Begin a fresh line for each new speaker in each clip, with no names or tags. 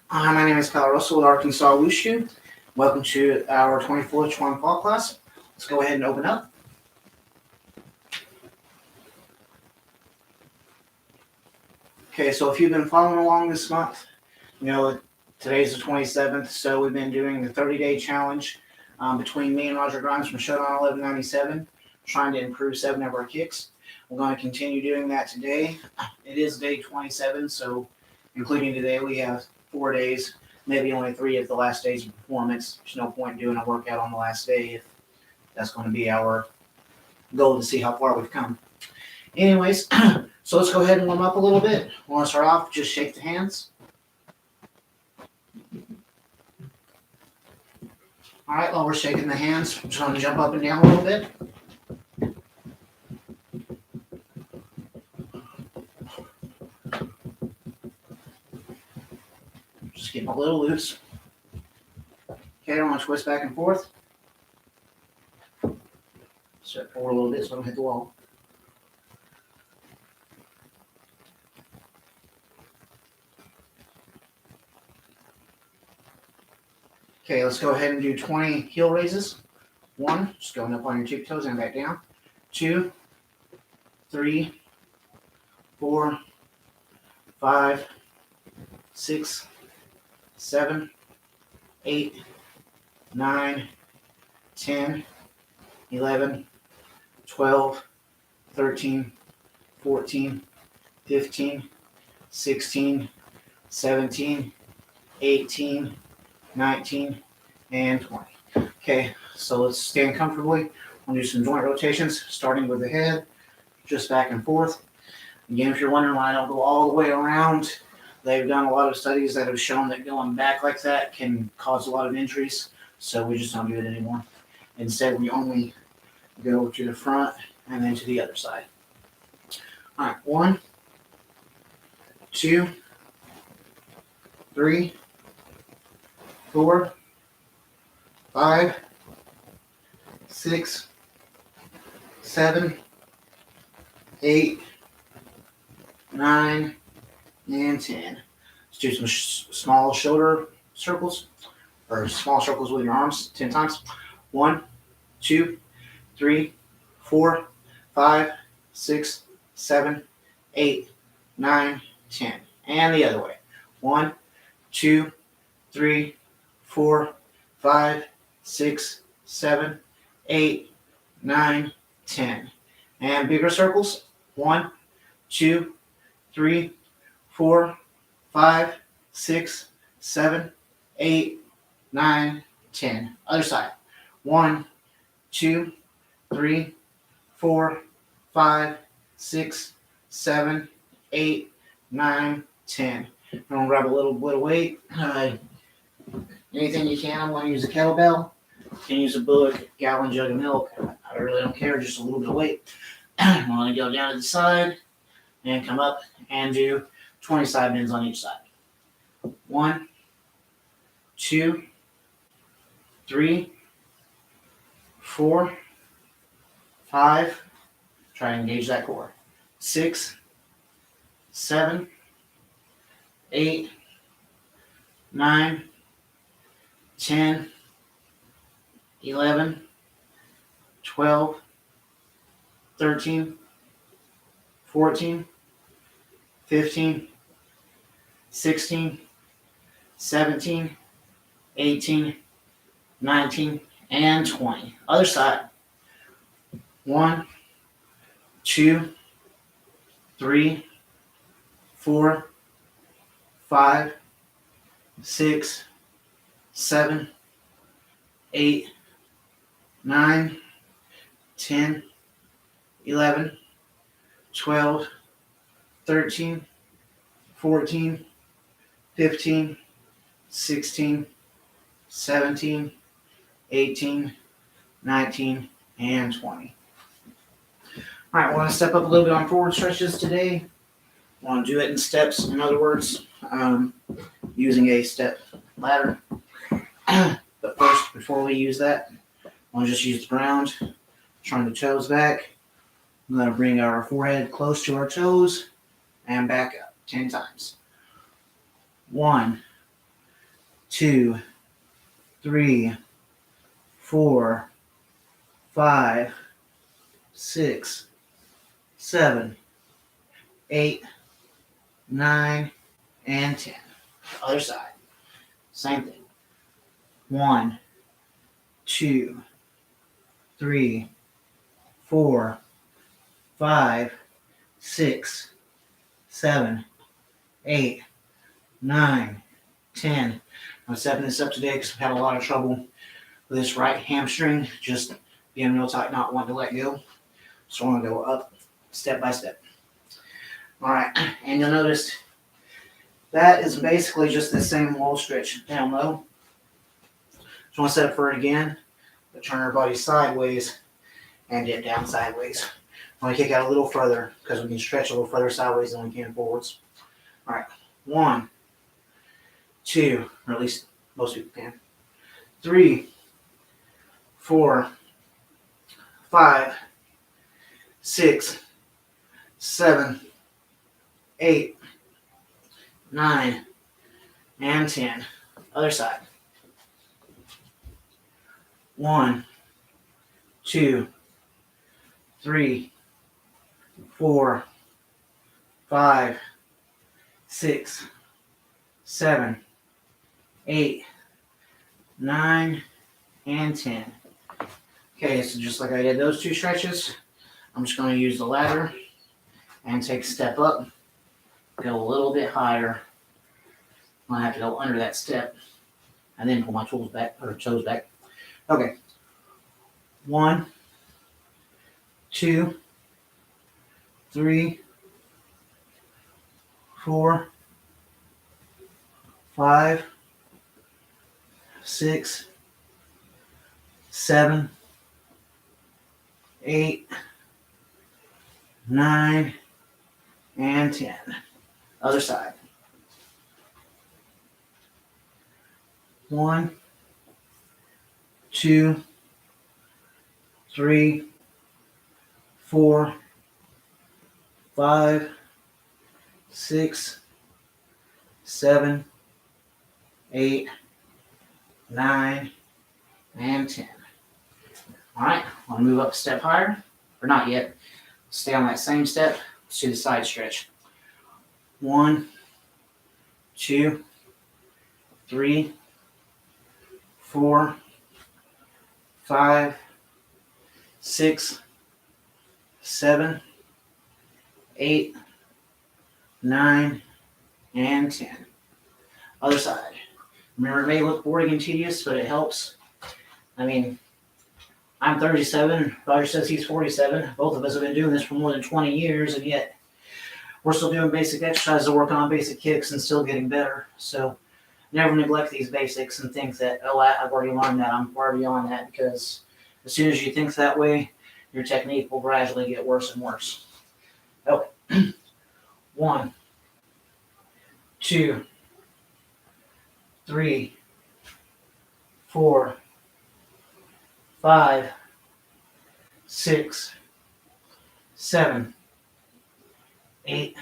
Hi, my name is Kyle Russell with Arkansas Wushu. Welcome to our 24th Chuan Fall class. Let's go ahead and open up. Okay, so if you've been following along this month, you know today's the 27th, so we've been doing the 30-day challenge between me and Roger Grimes from Showdown 1197, trying to improve 7 of our kicks. We're going to continue doing that today. It is day 27, so including today, we have 4 days, maybe only 3 if the last day's of performance. There's no point doing a workout on the last day if that's going to be our goal to see how far we've come. Anyways, so let's go ahead and warm up a little bit. We want to start off, just shake the hands. All right, while we're shaking the hands, I'm just going to jump up and down a little bit. Just getting a little loose. Okay, I don't want to twist back and forth. Step forward a little bit so I don't hit the wall. Okay, let's go ahead and do 20 heel raises. 1, just going up on your tippy toes and back down. 2, 3, 4, 5, 6, 7, 8, 9, 10, 11, 12, 13, 14, 15, 16, 17, 18, 19, and 20. Okay, so let's stand comfortably. We'll do some joint rotations, starting with the head, just back and forth. Again, if you're wondering why I don't go all the way around, they've done a lot of studies that have shown that going back like that can cause a lot of injuries, so we just don't do it anymore. Instead, we only go to the front and then to the other side. All right, 1, 2, 3, 4, 5, 6, 7, 8, 9, and 10. Let's do some small shoulder circles, or small circles with your arms 10 times. 1, 2, 3, 4, 5, 6, 7, 8, 9, 10. And the other way. 1, 2, 3, 4, 5, 6, 7, 8, 9, 10. And bigger circles. 1, 2, 3, 4, 5, 6, 7, 8, 9, 10. Other side. 1, 2, 3, 4, 5, 6, 7, 8, 9, 10. I'm going to grab a little bit of weight. Anything you can. I'm going to use a kettlebell. You can use a bullet, gallon jug of milk. I really don't care, just a little bit of weight. I'm going to go down to the side and come up and do 20 side bends on each side. 1, 2, 3, 4, 5. Try and engage that core. 6, 7, 8, 9, 10, 11, 12, 13, 14, 15, 16, 17, 18, 19, and 20. Other side. 1, 2, 3, 4, 5, 6, 7, 8, 9, 10, 11, 12, 13, 14, 15, 16, 17, 18, 19, and 20. All right, I want to step up a little bit on forward stretches today. I want to do it in steps. In other words, using a step ladder. But first, before we use that, I want to just use the ground, turn the toes back. I'm going to bring our forehead close to our toes and back up 10 times. 1, 2, 3, 4, 5, 6, 7, 8, 9, and 10. Other side. Same thing. 1, 2, 3, 4, 5, 6, 7, 8, 9, 10. I'm stepping this up today because I've had a lot of trouble with this right hamstring, just being real tight, not wanting to let go. So I'm going to go up step by step. All right, and you'll notice that is basically just the same wall stretch down low. So I want to set up for it again, but turn our body sideways and dip down sideways. I want to kick out a little further because we can stretch a little further sideways than we can forwards. All right, 1, 2, or at least most people can. 3, 4, 5, 6, 7, 8, 9, and 10. Other side. 1, 2, 3, 4, 5, 6, 7, 8, 9, and 10. Okay, so just like I did those two stretches, I'm just going to use the ladder and take a step up, go a little bit higher. I have to go under that step and then pull my tools back or toes back. Okay. 1, 2, 3, 4, 5, 6, 7, 8, 9, and 10. Other side. 1, 2, 3, 4, 5, 6, 7, 8, 9, and 10. All right, I'll move up a step higher, or not yet. Stay on that same step. Let's do the side stretch. 1, 2, 3, 4, 5, 6, 7, 8, 9, and 10. Other side. Remember, it may look boring and tedious, but it helps. I mean, I'm 37, Roger says he's 47. Both of us have been doing this for more than 20 years, and yet we're still doing basic exercises, working on basic kicks, and still getting better. So never neglect these basics and think that, oh, I've already learned that, I'm far beyond that, because as soon as you think that way, your technique will gradually get worse and worse. Okay. 1, 2, 3, 4, 5, 6, 7, 8,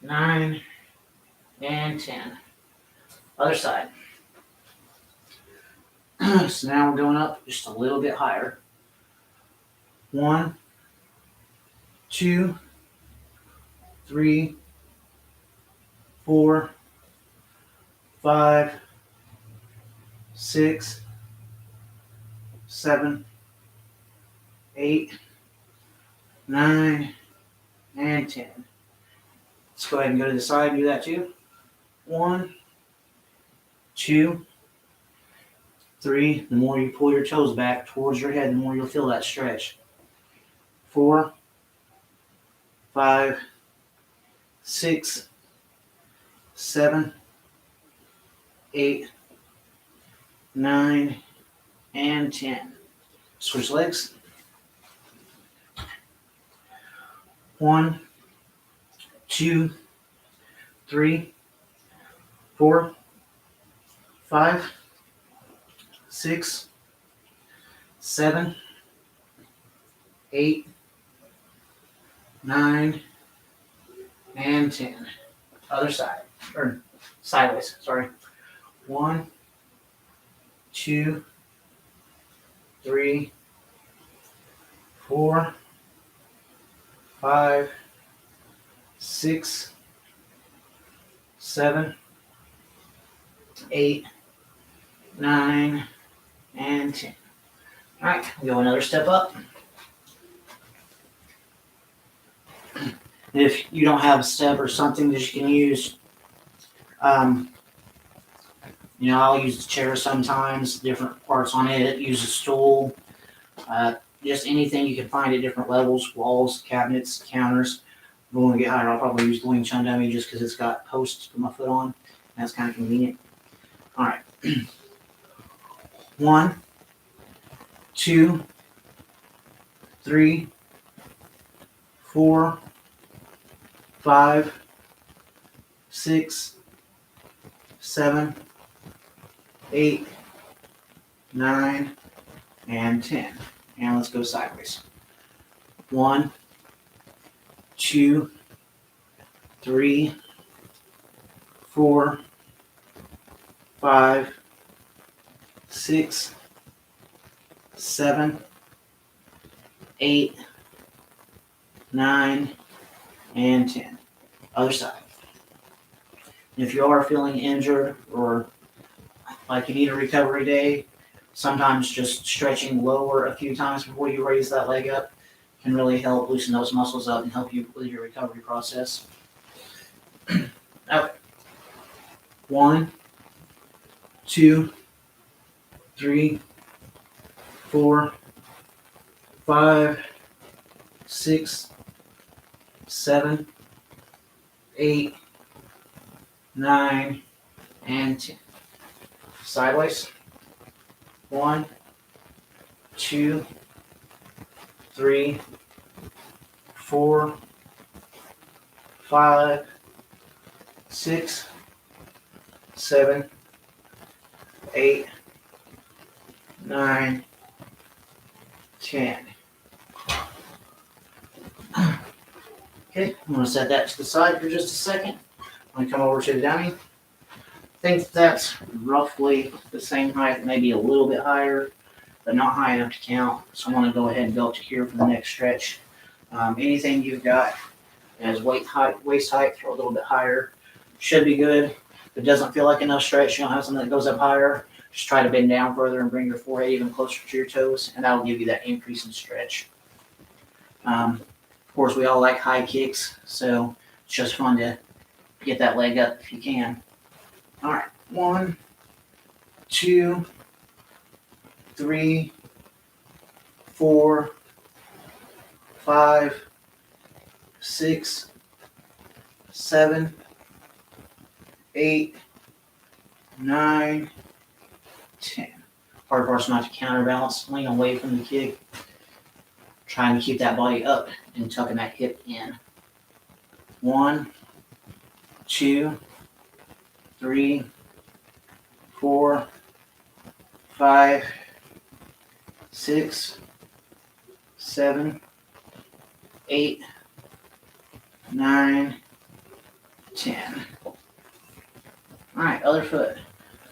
9, and 10. Other side. So now we're going up just a little bit higher. 1, 2, 3, 4, 5, 6, 7, 8, 9, and 10. Let's go ahead and go to the side and do that too. 1, 2, 3. The more you pull your toes back towards your head, the more you'll feel that stretch. 4, 5, 6, 7, 8, 9, and 10. Switch legs. 1, 2, 3, 4, 5, 6, 7, 8, 9, and 10. Other side, or sideways, sorry. 1, 2, 3, 4, 5, 6, 7, 8, 9, and 10. All right, we'll go another step up. If you don't have a step or something that you can use, I'll use the chair sometimes, different parts on it, use a stool, just anything you can find at different levels, walls, cabinets, counters. If I want to get higher, I'll probably use the Wing Chun dummy just because it's got posts to put my foot on. And that's kind of convenient. All right. 1, 2, 3, 4, 5, 6, 7, 8, 9, and 10. And let's go sideways. 1, 2, 3, 4, 5, 6, 7, 8, 9, and 10. Other side. And if you are feeling injured or like you need a recovery day, sometimes just stretching lower a few times before you raise that leg up can really help loosen those muscles up and help you with your recovery process. Okay. 1, 2, 3, 4, 5, 6, 7, 8, 9, and 10. Sideways. 1, 2, 3, 4, 5, 6, 7, 8, 9, 10. Okay, I'm going to set that to the side for just a second. I'm going to come over to the dummy. I think that's roughly the same height, maybe a little bit higher, but not high enough to count. So I'm going to go ahead and go up to here for the next stretch. Anything you've got as waist height, throw a little bit higher. Should be good. If it doesn't feel like enough stretch, you don't have something that goes up higher, just try to bend down further and bring your forehead even closer to your toes, and that'll give you that increase in stretch. Of course, we all like high kicks, so it's just fun to get that leg up if you can. All right, 1, 2, 3, 4, 5, 6, 7, 8, 9, 10. Hard part's not to counterbalance, lean away from the kick, trying to keep that body up and tucking that hip in. 1, 2, 3, 4, 5, 6, 7, 8, 9, 10. All right, other foot.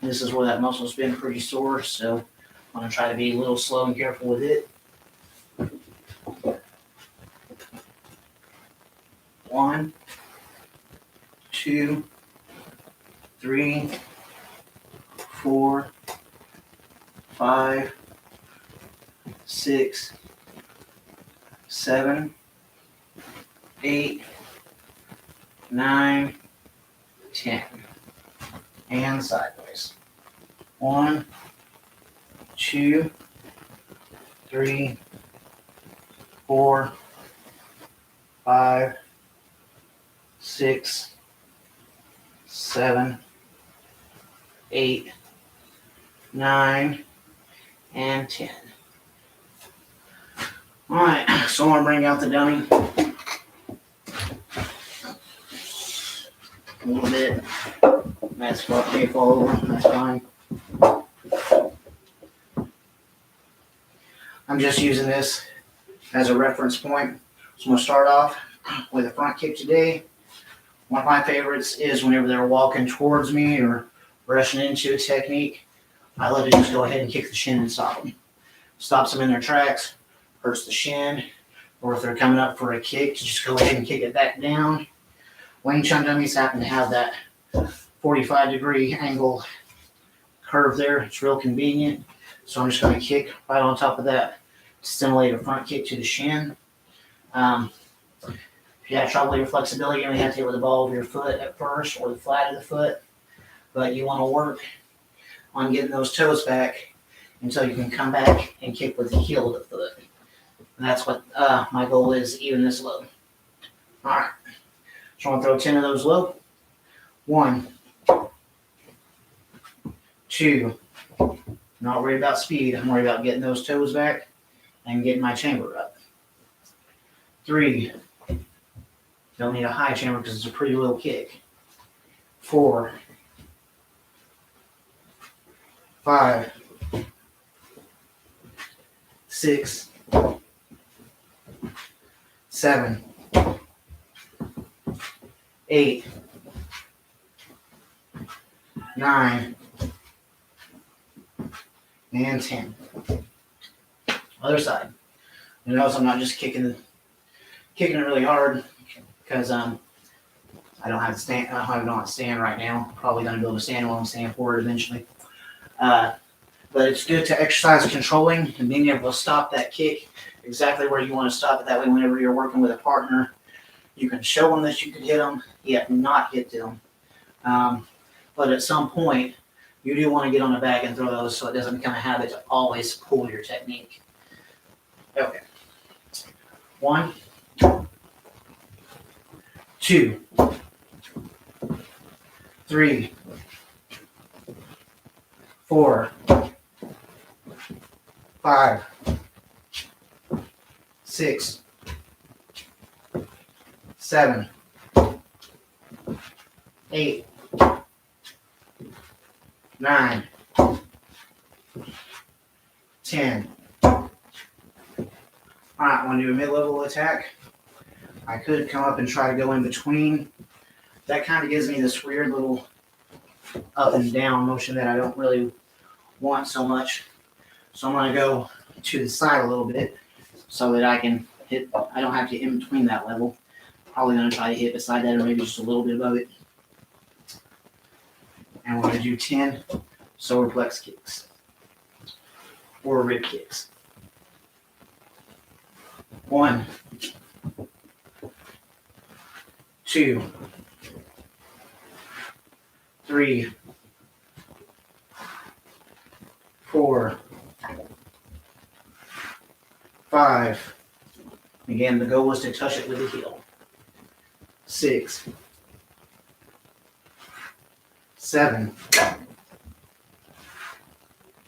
This is where that muscle's been pretty sore, so I'm going to try to be a little slow and careful with it. 1, 2, 3, 4, 5, 6, 7, 8, 9, 10. And sideways. 1, 2, 3, 4, 5, 6, 7, 8, 9, and 10. All right, so I'm going to bring out the dummy a little bit. That's what may fall over, that's fine. I'm just using this as a reference point. So I'm going to start off with a front kick today. One of my favorites is whenever they're walking towards me or rushing into a technique, I let it just go ahead and kick the shin and stop them. Stops them in their tracks, hurts the shin, or if they're coming up for a kick, just go ahead and kick it back down. Wing Chun dummies happen to have that 45-degree angle curve there. It's real convenient. So I'm just going to kick right on top of that to stimulate a front kick to the shin. If you have trouble with your flexibility, you may have to hit with the ball of your foot at first or the flat of the foot. But you want to work on getting those toes back until you can come back and kick with the heel of the foot. And that's what my goal is, even this low. All right. So I'm going to throw 10 of those low. 1, 2. Not worried about speed. I'm worried about getting those toes back and getting my chamber up. 3. Don't need a high chamber because it's a pretty low kick. 4. 5. 6. 7. 8. 9. And 10. Other side. You notice I'm not just kicking it really hard because I don't have to stand. I don't have to stand right now. Probably going to be able to stand while I'm standing forward eventually. But it's good to exercise controlling and being able to stop that kick exactly where you want to stop it. That way, whenever you're working with a partner, you can show them that you can hit them, yet not hit them. But at some point, you do want to get on the back and throw those so it doesn't become a habit to always pull your technique. Okay. 1, 2, 3, 4, 5, 6, 7, 8, 9, 10. All right, I want to do a mid-level attack. I could come up and try to go in between. That kind of gives me this weird little up and down motion that I don't really want so much. So I'm going to go to the side a little bit so that I can hit. I don't have to get in between that level. Probably going to try to hit beside that or maybe just a little bit above it. And we're going to do 10 solar plex kicks or rib kicks. 1, 2, 3, 4, 5. Again, the goal was to touch it with the heel. 6, 7,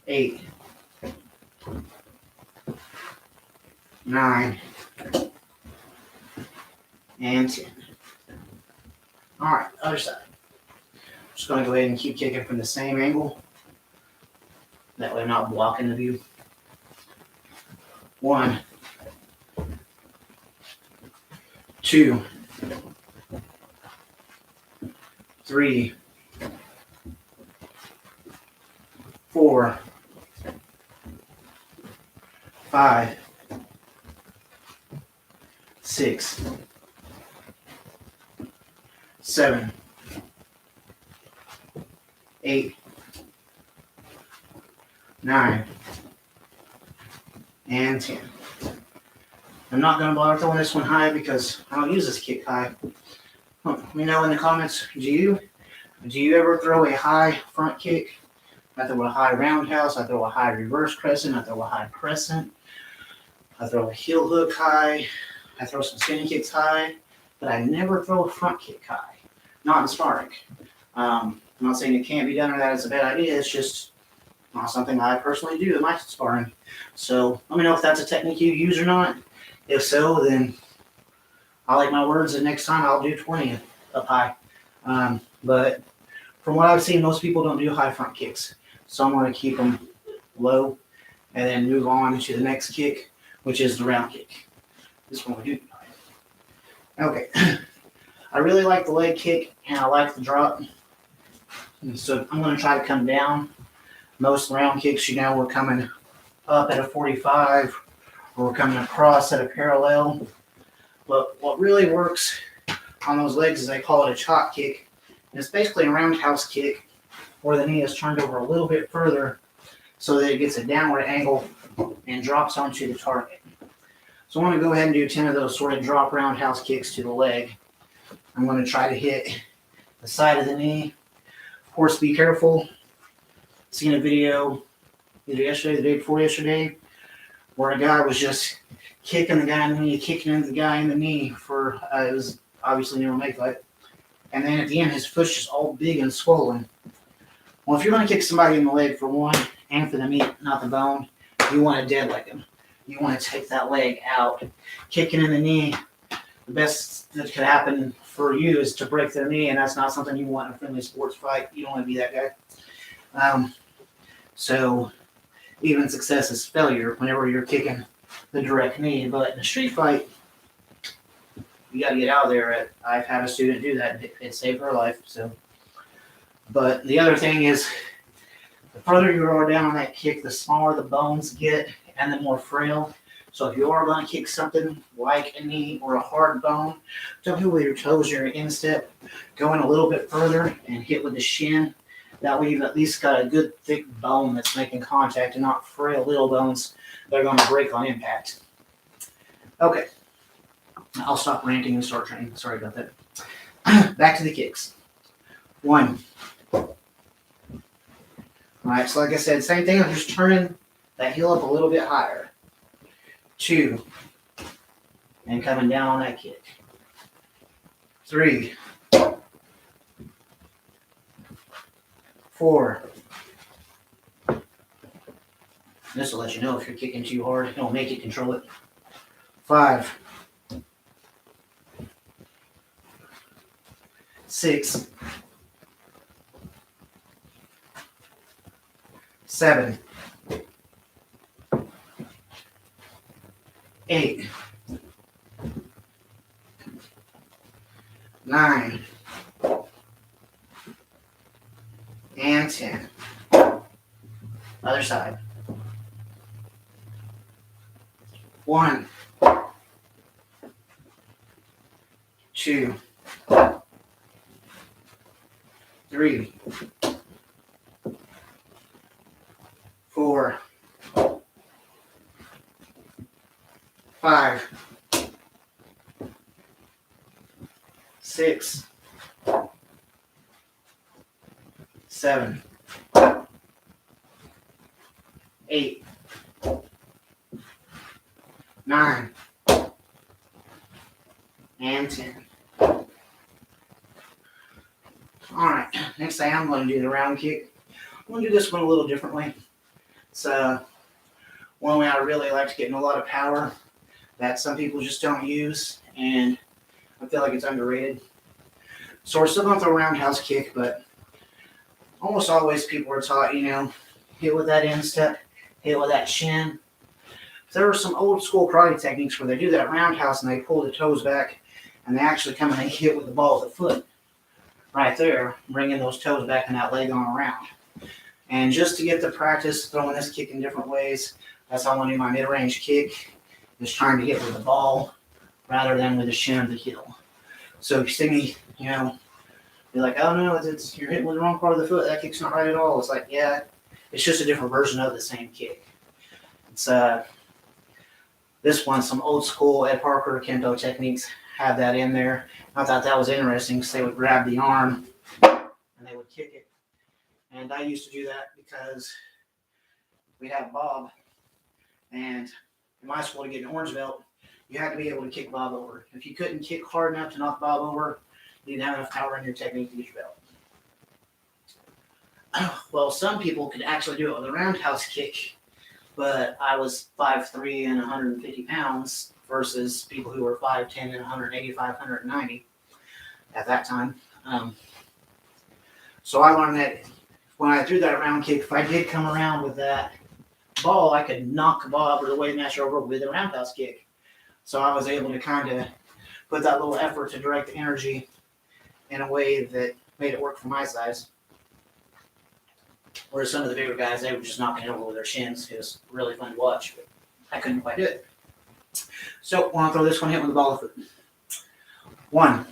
8, 9, and 10. All right, other side. Just going to go ahead and keep kicking from the same angle. That way I'm not blocking the view. 1, 2, 3, 4, 5, 6, 7, 8, 9, and 10. I'm not going to bother throwing this one high because I don't use this kick high. Let me know in the comments, do you ever throw a high front kick? I throw a high roundhouse, I throw a high reverse crescent, I throw a high crescent, I throw a heel hook high, I throw some spinning kicks high, but I never throw a front kick high. Not in sparring. I'm not saying it can't be done or that it's a bad idea, it's just not something I personally do in my sparring. So let me know if that's a technique you use or not. If so, then I like my words, and next time I'll do 20 up high. But from what I've seen, most people don't do high front kicks. So I'm going to keep them low and then move on to the next kick, which is the round kick. This one we do. Okay. I really like the leg kick and I like the drop. And so I'm going to try to come down. Most round kicks, we're coming up at a 45, or we're coming across at a parallel. But what really works on those legs is I call it a chop kick. And it's basically a roundhouse kick where the knee is turned over a little bit further so that it gets a downward angle and drops onto the target. So I'm going to go ahead and do 10 of those sort of drop roundhouse kicks to the leg. I'm going to try to hit the side of the knee. Of course, be careful. Seen a video either yesterday or the day before yesterday where a guy was just kicking the guy in the knee, kicking the guy in the knee for, it was obviously near a make fight. And then at the end, his foot's just all big and swollen. Well, if you're going to kick somebody in the leg for one, and for the meat, not the bone, you want to dead leg him. You want to take that leg out. Kicking in the knee, the best that could happen for you is to break their knee, and that's not something you want in a friendly sports fight. You don't want to be that guy. So even success is failure whenever you're kicking the direct knee. But in a street fight, you got to get out of there. I've had a student do that. It saved her life. So, but the other thing is, the further you go down on that kick, the smaller the bones get and the more frail. So if you are going to kick something like a knee or a hard bone, don't hit with your toes or your instep. Go in a little bit further and hit with the shin. That way you've at least got a good thick bone that's making contact and not frail little bones that are going to break on impact. Okay. I'll stop ranting and start training. Sorry about that. Back to the kicks. 1. Alright, so like I said, same thing. I'm just turning that heel up a little bit higher. 2. And coming down on that kick. 3. 4. This will let you know if you're kicking too hard. It'll make you control it. 5. 6. 7. 8. 9. And 10. Other side. 1. 2. 3. 4. 5. 6. 7. 8. 9. And 10. Alright, next thing I'm going to do the round kick. I'm going to do this one a little differently. It's one way I really like to get in a lot of power that some people just don't use, and I feel like it's underrated. So we're still going through a roundhouse kick, but almost always people are taught, hit with that instep, hit with that shin. There are some old school karate techniques where they do that roundhouse and they pull the toes back and they actually come and they hit with the ball of the foot right there, bringing those toes back and that leg on around. And just to get the practice throwing this kick in different ways, that's how I want to do my mid-range kick, is trying to hit with the ball rather than with the shin of the heel. So if you see me, be like, oh no, you're hitting with the wrong part of the foot, that kick's not right at all. It's like, yeah, it's just a different version of the same kick. It's this one, some old school Ed Parker Kendo techniques have that in there. I thought that was interesting because they would grab the arm and they would kick it. And I used to do that because we'd have Bob, and in my school to get an orange belt, you had to be able to kick Bob over. If you couldn't kick hard enough to knock Bob over, you didn't have enough power in your technique to get your belt. Well, some people could actually do it with a roundhouse kick, but I was 5'3" and 150 pounds versus people who were 5'10" and 185, 190 at that time. So I learned that when I threw that round kick, if I did come around with that ball, I could knock Bob or the weight master over with a roundhouse kick. So I was able to kind of put that little effort to direct the energy in a way that made it work for my size. Whereas some of the bigger guys, they were just knocking it over with their shins. It was really fun to watch, but I couldn't quite do it. So, want to throw this one, hit with the ball of foot. 1,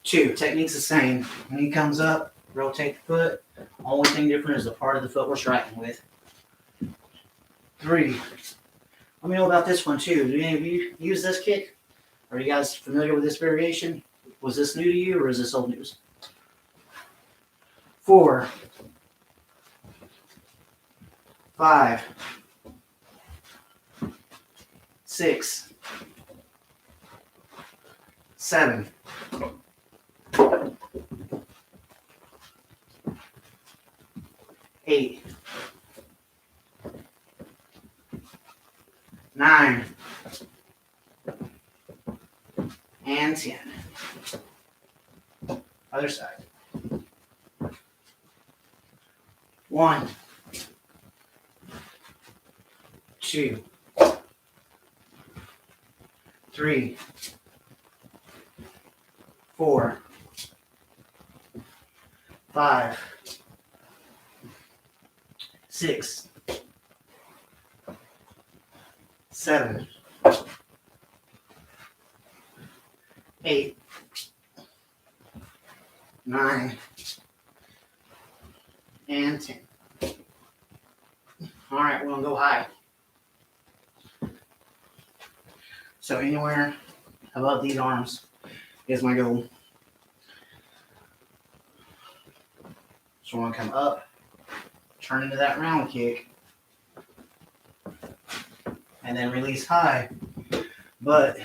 2. Technique's the same. When he comes up, rotate the foot. Only thing different is the part of the foot we're striking with. 3. Let me know about this one too. Do any of you use this kick? Are you guys familiar with this variation? Was this new to you or is this old news? 4, 5, 6, 7, 8, 9, and 10. Other side. 1, 2, 3, 4, 5, 6, 7, 8, 9, and 10. All right, we're gonna go high. So anywhere above these arms is my goal. So we're gonna come up, turn into that round kick, and then release high. But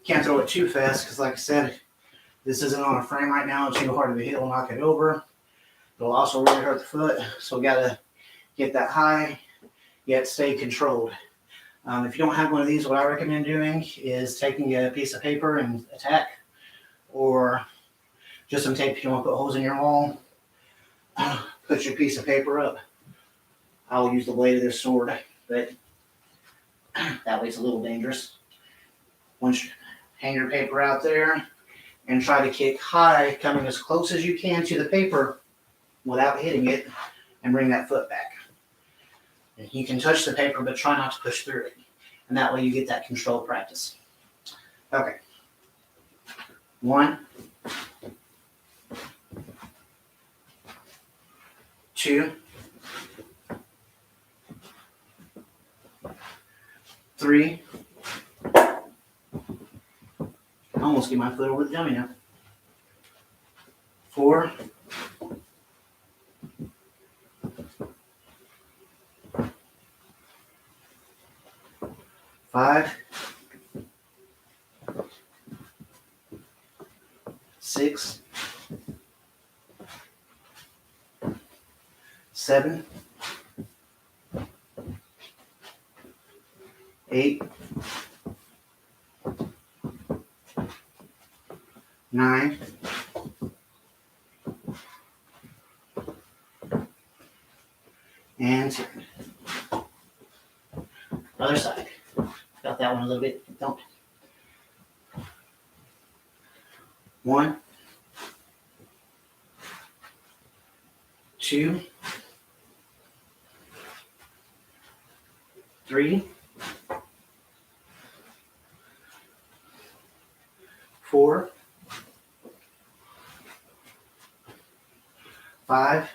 can't throw it too fast because, like I said, this isn't on a frame right now. It's too hard of a hit will knock it over. It'll also really hurt the foot. So we gotta get that high, yet stay controlled. If you don't have one of these, what I recommend doing is taking a piece of paper and a tack, or just some tape if you want to put holes in your wall. Put your piece of paper up. I'll use the blade of this sword, but that way it's a little dangerous. Once you hang your paper out there and try to kick high, coming as close as you can to the paper without hitting it, and bring that foot back. You can touch the paper, but try not to push through it. And that way you get that controlled practice. Okay. 1, 2, 3. I almost get my foot over the dummy now. 4, 5, 6, 7, 8, 9, and 10. Other side. Got that one a little bit. Don't. 1, 2, 3, 4, 5,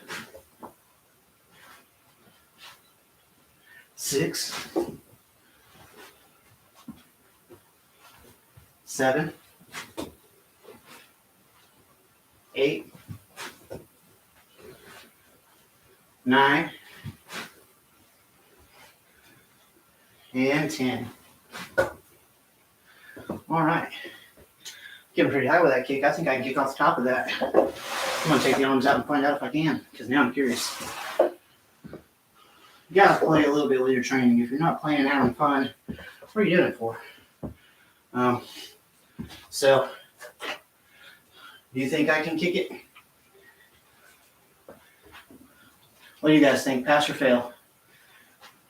6, 7, 8, 9, and 10. All right. Getting pretty high with that kick. I think I can kick off the top of that. I'm going to take the arms out and find out if I can, because now I'm curious. You got to play a little bit with your training. If you're not playing and having fun, what are you doing it for? So, do you think I can kick it? What do you guys think? Pass or fail?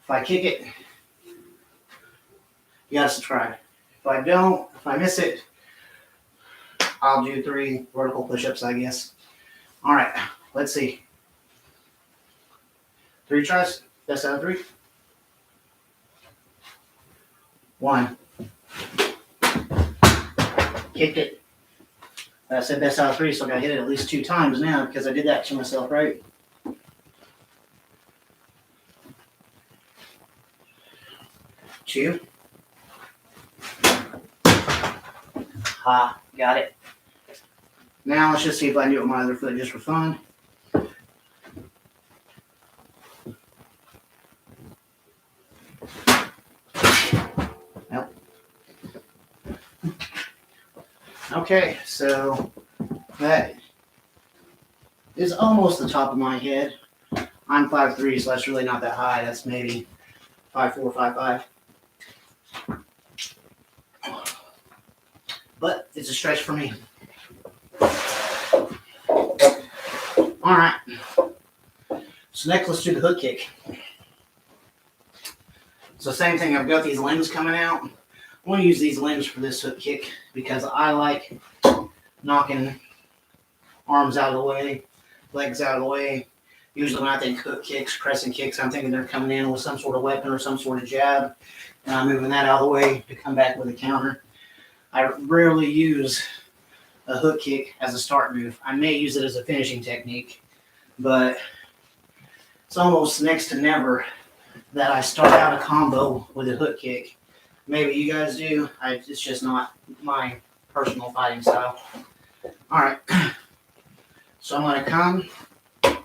If I kick it, you gotta subscribe. If I don't, if I miss it, I'll do 3 vertical push-ups, I guess. All right, let's see. 3 tries, best out of 3. 1. Kicked it. I said best out of 3, so I got to hit it at least 2 times now because I did that to myself, right? 2. Ha, got it. Now let's just see if I can do it with my other foot just for fun. Nope. Okay, so that is almost the top of my head. I'm 5'3", so that's really not that high. That's maybe 5'4", 5'5". But it's a stretch for me. All right. So next, let's do the hook kick. So same thing. I've got these limbs coming out. I want to use these limbs for this hook kick because I like knocking arms out of the way, legs out of the way. Usually when I think hook kicks, crescent kicks, I'm thinking they're coming in with some sort of weapon or some sort of jab, and I'm moving that out of the way to come back with a counter. I rarely use a hook kick as a start move. I may use it as a finishing technique, but it's almost next to never that I start out a combo with a hook kick. Maybe you guys do. It's just not my personal fighting style. All right. So I'm going to come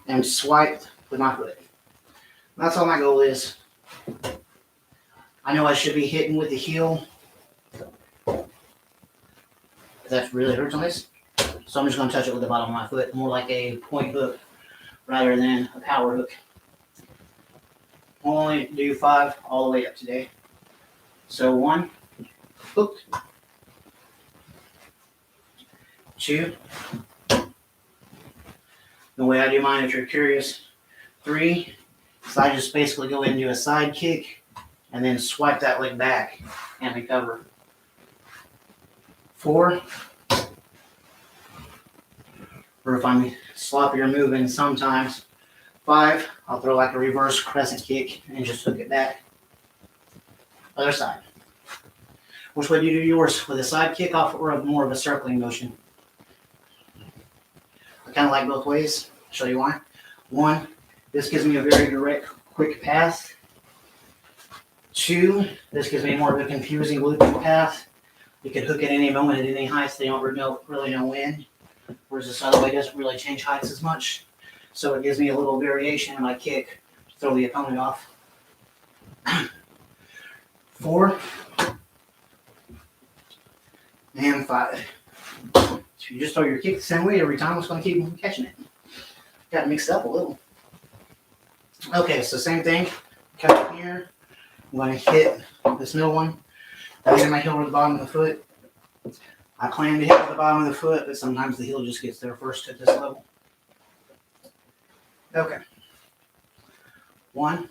and swipe with my foot. That's all my goal is. I know I should be hitting with the heel. That really hurts on this. So I'm just going to touch it with the bottom of my foot, more like a point hook rather than a power hook. Only do 5 all the way up today. So 1, hook. 2. The way I do mine, if you're curious. 3. So I just basically go in and do a side kick and then swipe that leg back and recover. 4. Or if I'm sloppier moving sometimes. 5, I'll throw like a reverse crescent kick and just hook it back. Other side. Which way do you do yours? With a side kick off or more of a circling motion? I kind of like both ways. I'll show you why. 1, this gives me a very direct, quick path. 2, this gives me more of a confusing looping path. You could hook at any moment at any height, so they don't really know when. Whereas this other way doesn't really change heights as much. So it gives me a little variation in my kick to throw the opponent off. 4 and 5. So you just throw your kick the same way every time. It's going to keep catching it. Got to mix it up a little. Okay, so same thing. Come here. I'm going to hit this middle one. I hit my heel with the bottom of the foot. I plan to hit with the bottom of the foot, but sometimes the heel just gets there first at this level. Okay. 1,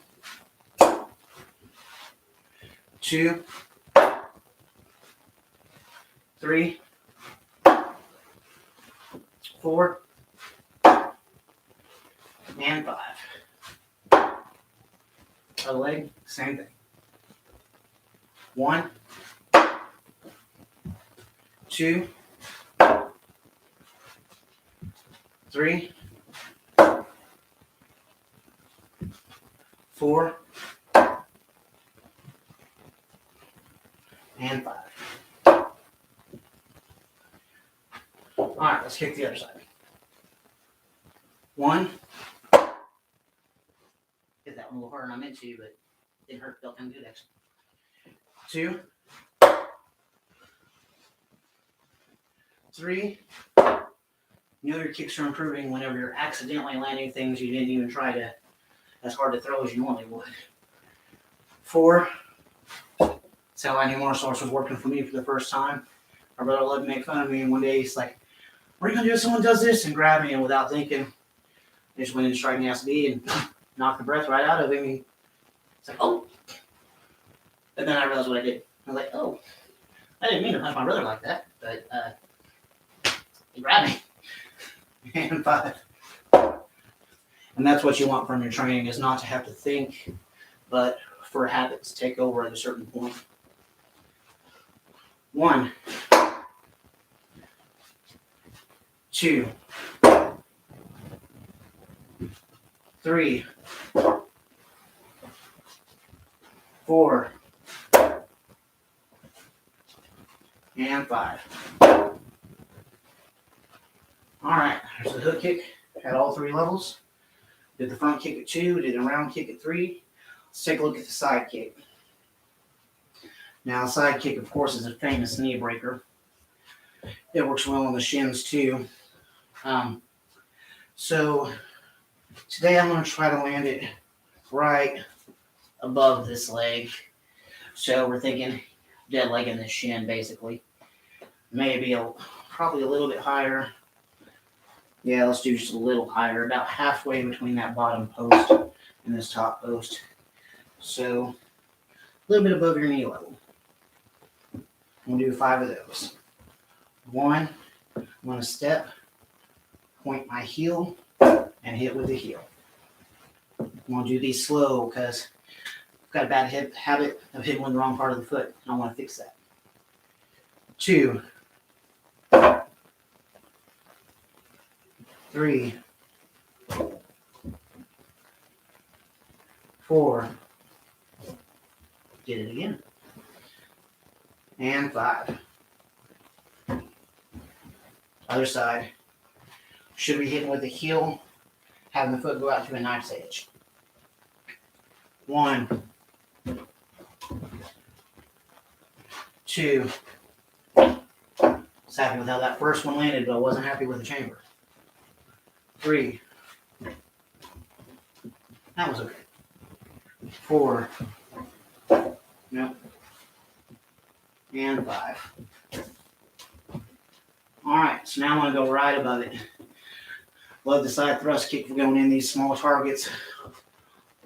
2, 3, 4, and 5. Other leg, same thing. 1, 2, 3, 4, and 5. All right, let's kick the other side. 1. Hit that one a little harder than I meant to, but it didn't hurt. Felt kind of good, actually. 2, 3. You know your kicks are improving whenever you're accidentally landing things you didn't even try to as hard to throw as you normally would. 4. That's how I knew martial arts was working for me for the first time. My brother loved to make fun of me, and one day he's like, "What are you gonna do if someone does this?" and grab me, and without thinking, I just went in striking ass B and knocked the breath right out of him. It's like, oh. And then I realized what I did. I was like, oh, I didn't mean to punch my brother like that, but he grabbed me. And 5. And that's what you want from your training, is not to have to think, but for habits to take over at a certain point. 1, 2, 3, 4, and 5. Alright, there's the hook kick at all 3 levels. Did the front kick at 2, did a round kick at 3. Let's take a look at the side kick. Now, the side kick, of course, is a famous knee breaker. It works well on the shins, too. So, today I'm going to try to land it right above this leg. So, we're thinking dead leg in the shin, basically. Maybe probably a little bit higher. Yeah, let's do just a little higher, about halfway between that bottom post and this top post. So, a little bit above your knee level. We'll do 5 of those. 1, I'm going to step, point my heel, and hit with the heel. I'm going to do these slow because I've got a bad habit of hitting with the wrong part of the foot. I want to fix that. 2, 3, 4, did it again, and 5. Other side. Should be hitting with the heel, having the foot go out to a knife's edge. 1, 2. I was happy with how that first one landed, but I wasn't happy with the chamber. 3. That was okay. 4. Nope. And 5. Alright, so now I'm going to go right above it. Love the side thrust kick for going in these small targets.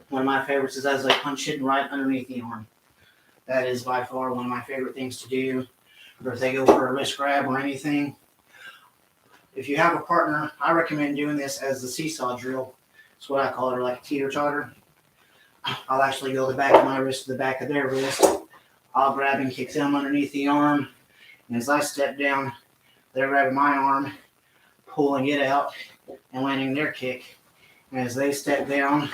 One of my favorites is as I punch it right underneath the arm. That is by far one of my favorite things to do. Or if they go for a wrist grab or anything. If you have a partner, I recommend doing this as the seesaw drill. That's what I call it, or like a teeter-totter. I'll actually go the back of my wrist to the back of their wrist. I'll grab and kick them underneath the arm. And as I step down, they're grabbing my arm, pulling it out, and landing their kick. And as they step down,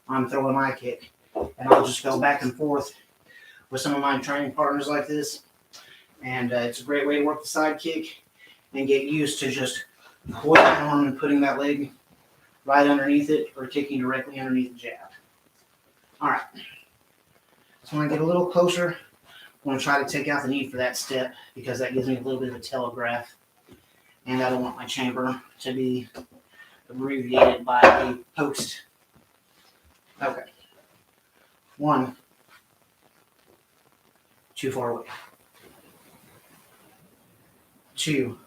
I'm throwing my kick. And I'll just go back and forth with some of my training partners like this. And it's a great way to work the side kick and get used to just holding that arm and putting that leg right underneath it or kicking directly underneath the jab. Alright. So when I get a little closer, I'm going to try to take out the need for that step because that gives me a little bit of a telegraph. And I don't want my chamber to be abbreviated by a post. Okay. 1, too far away. 2,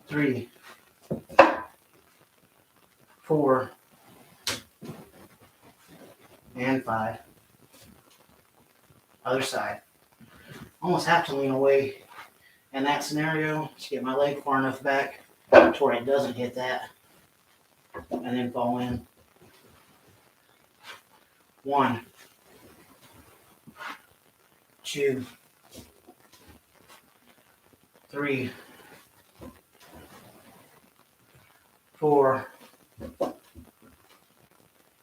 3, 4, and 5. Other side. Almost have to lean away in that scenario to get my leg far enough back to where it doesn't hit that and then fall in. 1, 2, 3, 4,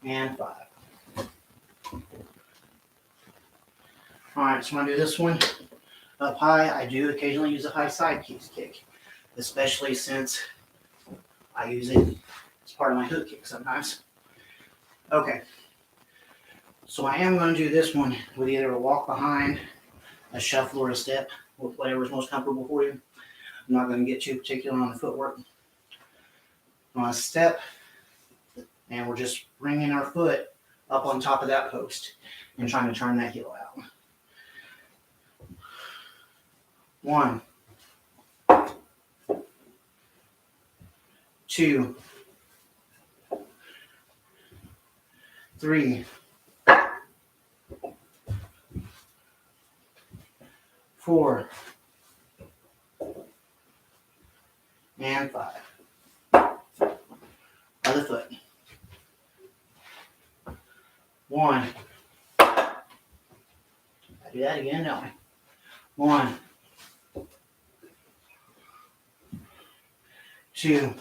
and 5. Alright, so when I do this one up high, I do occasionally use a high side kick, especially since I use it as part of my hook kick sometimes. Okay, so I am going to do this one with either a walk behind, a shuffle, or a step, whatever is most comfortable for you. I'm not going to get too particular on the footwork. I'm going to step, and we're just bringing our foot up on top of that post and trying to turn that heel out. 1, 2, 3, 4, and 5. other foot. 1. I do that again, don't we? 1, 2.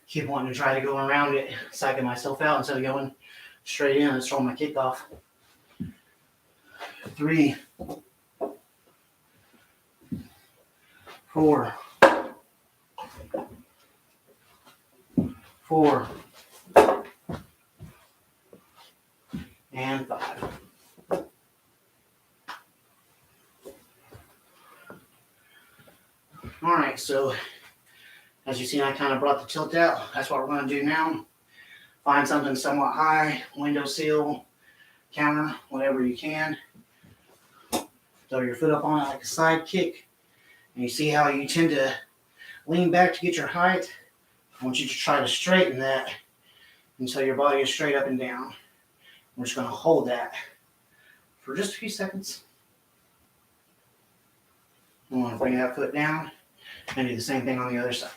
Keep wanting to try to go around it, psyching myself out instead of going straight in and throwing my kick off. 3, 4, 4, and 5. All right, so as you see, I kind of brought the tilt out. That's what we're going to do now. Find something somewhat high, windowsill, counter, whatever you can. Throw your foot up on it like a side kick. And you see how you tend to lean back to get your height. I want you to try to straighten that until your body is straight up and down. We're just going to hold that for just a few seconds. You want to bring that foot down and do the same thing on the other side.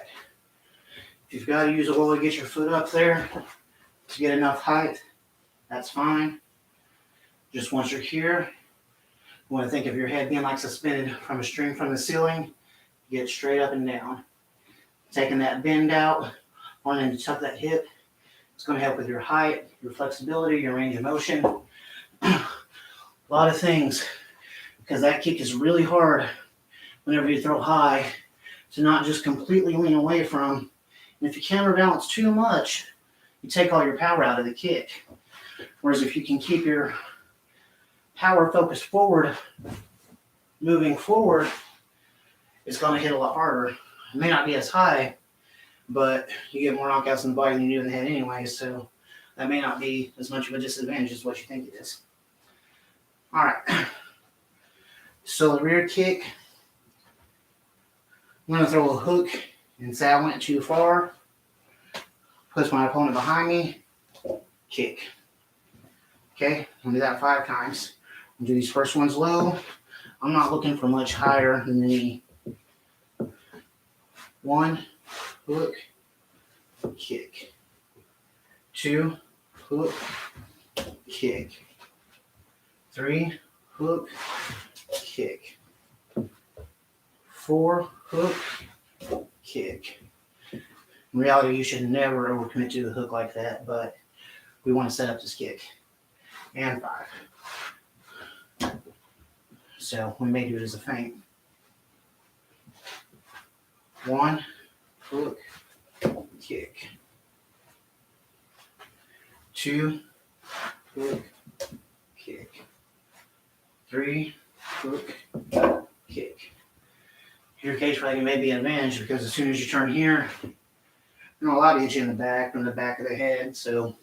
If you've got to use a wall to get your foot up there to get enough height, that's fine. Just once you're here, you want to think of your head being like suspended from a string from the ceiling. Get straight up and down. Taking that bend out, wanting to tuck that hip. It's going to help with your height, your flexibility, your range of motion. A lot of things, because that kick is really hard whenever you throw high to not just completely lean away from. And if you counterbalance too much, you take all your power out of the kick. Whereas if you can keep your power focused forward, moving forward, it's going to hit a lot harder. It may not be as high, but you get more knockouts in the body than you do in the head anyway, so that may not be as much of a disadvantage as what you think it is. All right. So the rear kick, I'm going to throw a hook and say I went too far. Push my opponent behind me, kick. Okay, I'm going to do that 5 times. I'll do these first ones low. I'm not looking for much higher than the knee. 1, hook, kick. 2, hook, kick. 3, hook, kick. 4, hook, kick. In reality, you should never overcommit to a hook like that, but we want to set up this kick. And 5. So we may do it as a feint. 1, hook, kick. 2, hook, kick. 3, hook, kick. Your cage fighting may be an advantage because as soon as you turn here, you're not allowed to hit you in the back from the back of the head. So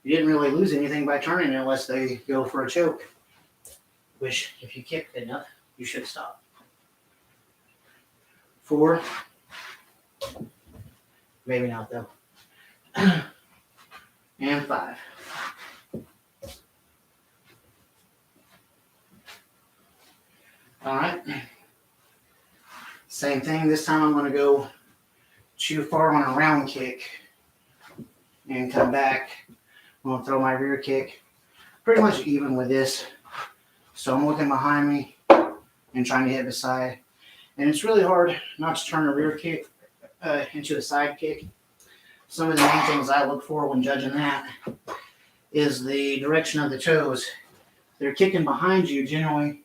you didn't really lose anything by turning unless they go for a choke. Which, if you kick enough, you should stop. 4. Maybe not though. And 5. All right. Same thing. This time I'm going to go too far on a round kick and come back. I'm going to throw my rear kick pretty much even with this. So I'm looking behind me and trying to hit the side. And it's really hard not to turn a rear kick into a side kick. Some of the main things I look for when judging that is the direction of the toes. They're kicking behind you, generally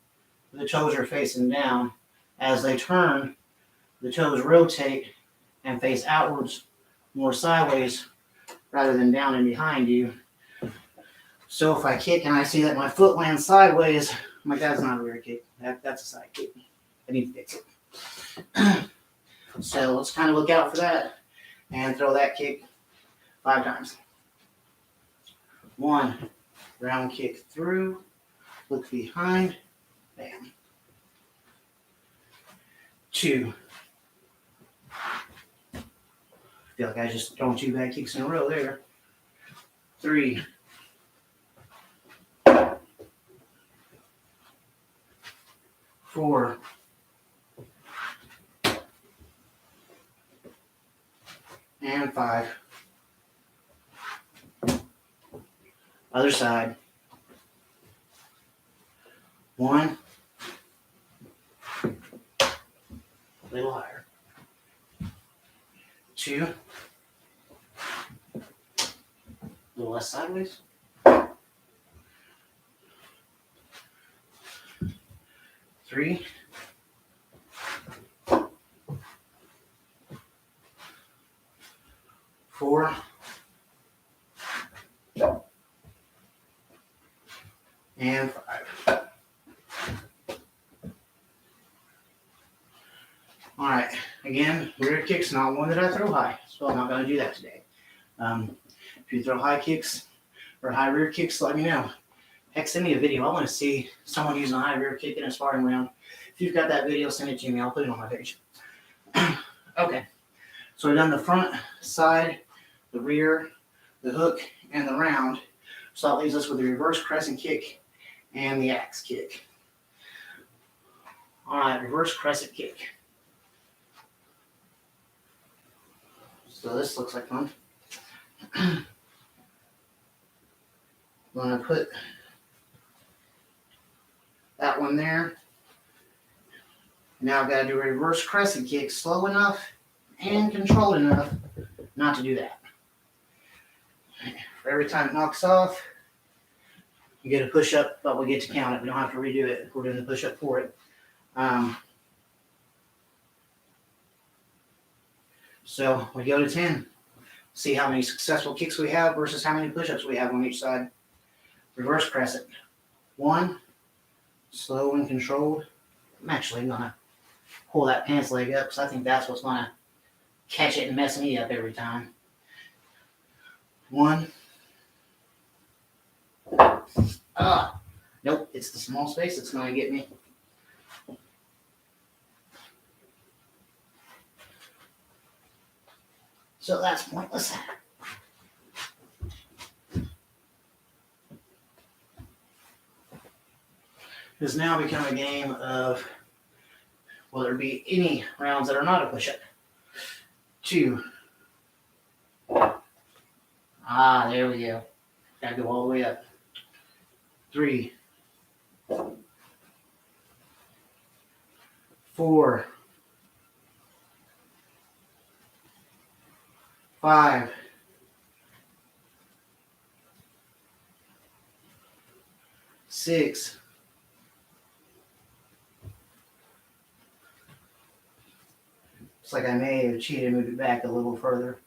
the toes are facing down. As they turn, the toes rotate and face outwards, more sideways, rather than down and behind you. So if I kick and I see that my foot lands sideways, I'm like, that's not a rear kick. That's a side kick. I need to fix it. So let's kind of look out for that and throw that kick 5 times. 1, round kick through, look behind, bam. 2. I feel like I just thrown 2 bad kicks in a row there. 3. 4. and 5. Other side. 1. A little higher. 2. A little less sideways. 3. 4. And 5. All right, again, rear kick's not one that I throw high, so I'm not going to do that today. If you throw high kicks or high rear kicks, let me know. Heck, send me a video. I want to see someone using a high rear kick in a sparring round. If you've got that video, send it to me. I'll put it on my page. Okay, so we've done the front, side, the rear, the hook, and the round. So that leaves us with the reverse crescent kick and the axe kick. All right, reverse crescent kick. So this looks like fun. I'm going to put that one there. Now I've got to do a reverse crescent kick slow enough and controlled enough not to do that. For every time it knocks off, you get a push-up, but we get to count it. We don't have to redo it. We're doing the push-up for it. So we go to 10. See how many successful kicks we have versus how many push-ups we have on each side. Reverse crescent. 1, slow and controlled. I'm actually going to pull that pants leg up because I think that's what's going to catch it and mess me up every time. 1. Nope, it's the small space that's going to get me. So that's pointless. It's now become a game of, will there be any rounds that are not a push-up? 2. There we go. Gotta go all the way up. 3. 4. 5. 6. 'Looks like I may have cheated and moved it back a little further.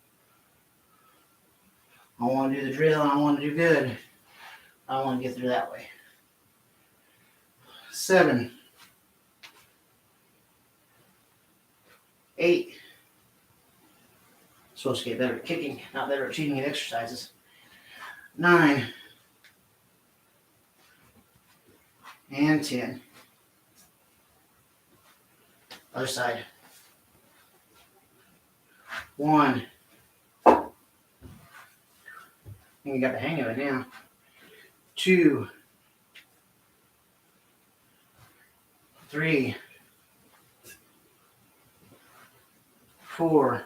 I want to do the drill and I want to do good. I want to get through that way. 7. 8. Supposed to get better at kicking, not better at cheating at exercises. 9. And 10. Other side. 1. I think you got the hang of it now. 2. 3. 4.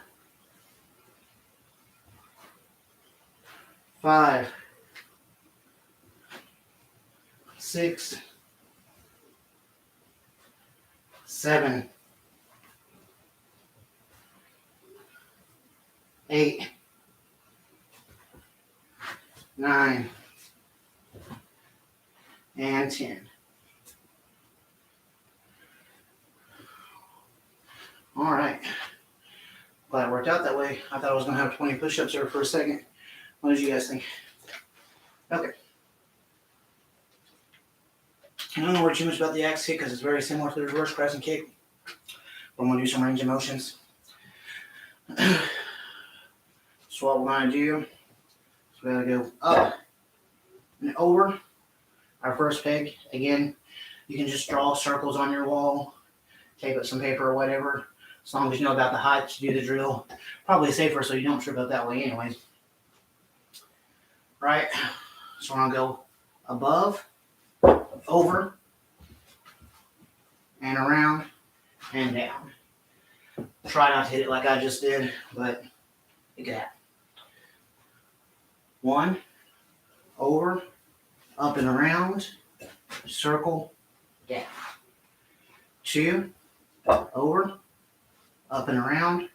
5. 6. 7. 8. 9. And 10. All right. Glad it worked out that way. I thought I was going to have 20 push-ups there for a second. What did you guys think? Okay. I don't know too much about the axe kick because it's very similar to the reverse crescent kick. But I'm going to do some range of motions. So what we're going to do is we're going to go up and over our first peg. Again, you can just draw circles on your wall, tape up some paper or whatever. As long as you know about the height to do the drill. Probably safer so you don't trip up that way anyways. Right? So we're going to go above, over, and around, and down. Try not to hit it like I just did, but Look at that. 1, over, up and around, circle, down. 2, over, up and around,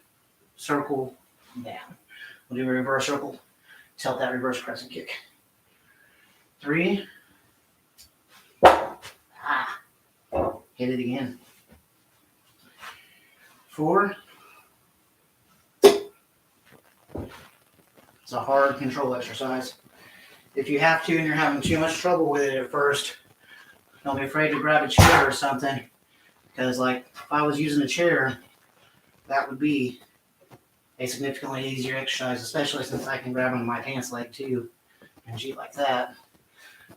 circle, down. We'll do a reverse circle, tilt that reverse crescent kick. 3, hit it again. 4, it's a hard control exercise. If you have to and you're having too much trouble with it at first, don't be afraid to grab a chair or something, because like if I was using a chair, that would be a significantly easier exercise, especially since I can grab onto my pants leg too and cheat like that.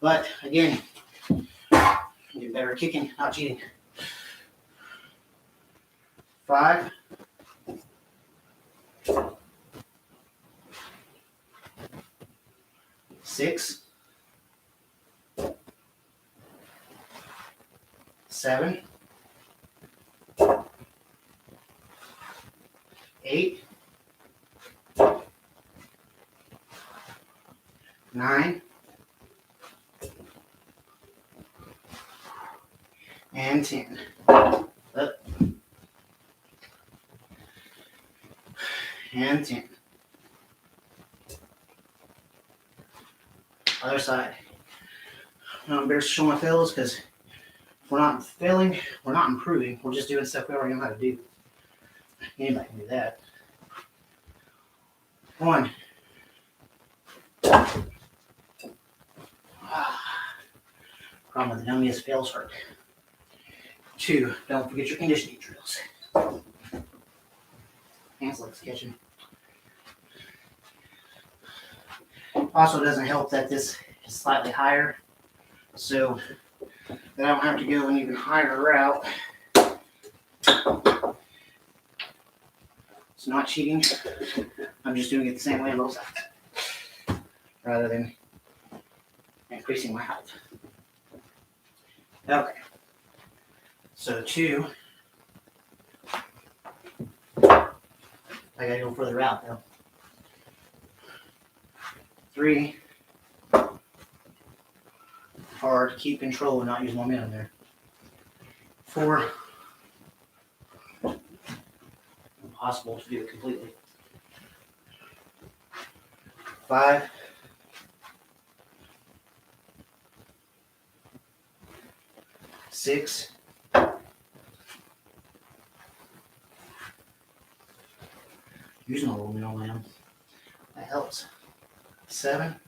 But again, get better at kicking, not cheating. 5, 6, 7, 8, 9, and 10. Up. And 10. Other side. I'm embarrassed to show my fails because if we're not failing, we're not improving. We're just doing stuff we already know how to do. Anybody can do that. 1. Problem with the dummiest fails hurt. 2. Don't forget your conditioning drills. Hands legs catching. Also doesn't help that this is slightly higher, so that I don't have to go an even higher route. It's not cheating. I'm just doing it the same way on both sides, rather than increasing my height. Okay. So 2. I gotta go further out though. 3. Hard, keep control and not use momentum there. 4. Impossible to do it completely. 5. 6. 'Using a little momentum. That helps. 7.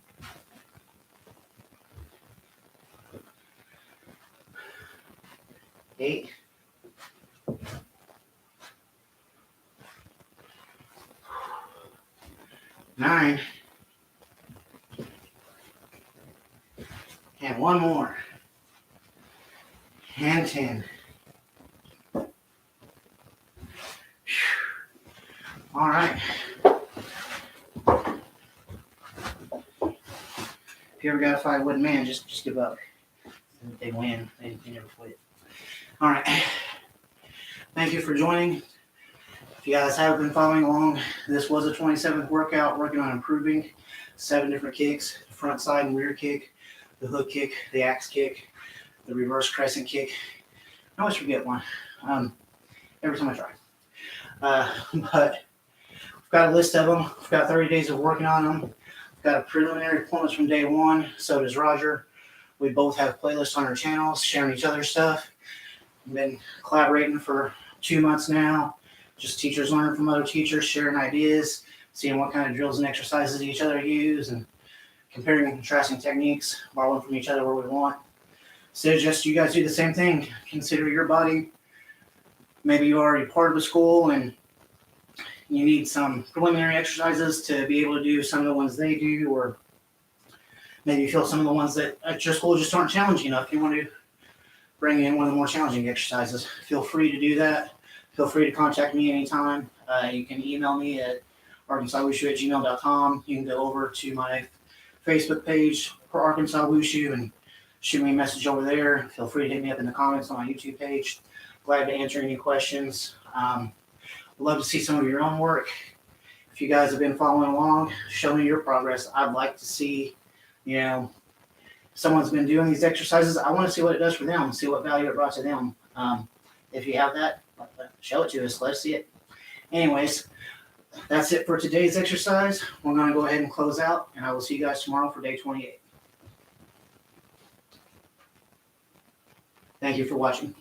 8. 9. And one more. And 10. All right. If you ever got to fight a wooden man, just give up. If they win, they never quit. All right. Thank you for joining. If you guys have been following along, this was a 27th workout working on improving 7 different kicks: the front, side, and rear kick, the hook kick, the axe kick, the reverse crescent kick. I always forget one every time I try. But we've got a list of them. We've got 30 days of working on them. We've got a preliminary performance from day 1. So does Roger. We both have playlists on our channels, sharing each other's stuff. We've been collaborating for 2 months now. Just teachers learning from other teachers, sharing ideas, seeing what kind of drills and exercises each other use, and comparing and contrasting techniques, borrowing from each other where we want. So just you guys do the same thing. Consider your body. Maybe you're already part of the school and you need some preliminary exercises to be able to do some of the ones they do, or maybe you feel some of the ones that at your school just aren't challenging enough. You want to bring in one of the more challenging exercises. Feel free to do that. Feel free to contact me anytime. You can email me at arkansaswushu@gmail.com. You can go over to my Facebook page for Arkansas Wushu and shoot me a message over there. Feel free to hit me up in the comments on my YouTube page. Glad to answer any questions. Love to see some of your own work. If you guys have been following along, show me your progress. I'd like to see, someone's been doing these exercises. I want to see what it does for them, see what value it brought to them. If you have that, show it to us. Let's see it. Anyways, that's it for today's exercise. We're going to go ahead and close out, and I will see you guys tomorrow for day 28. Thank you for watching.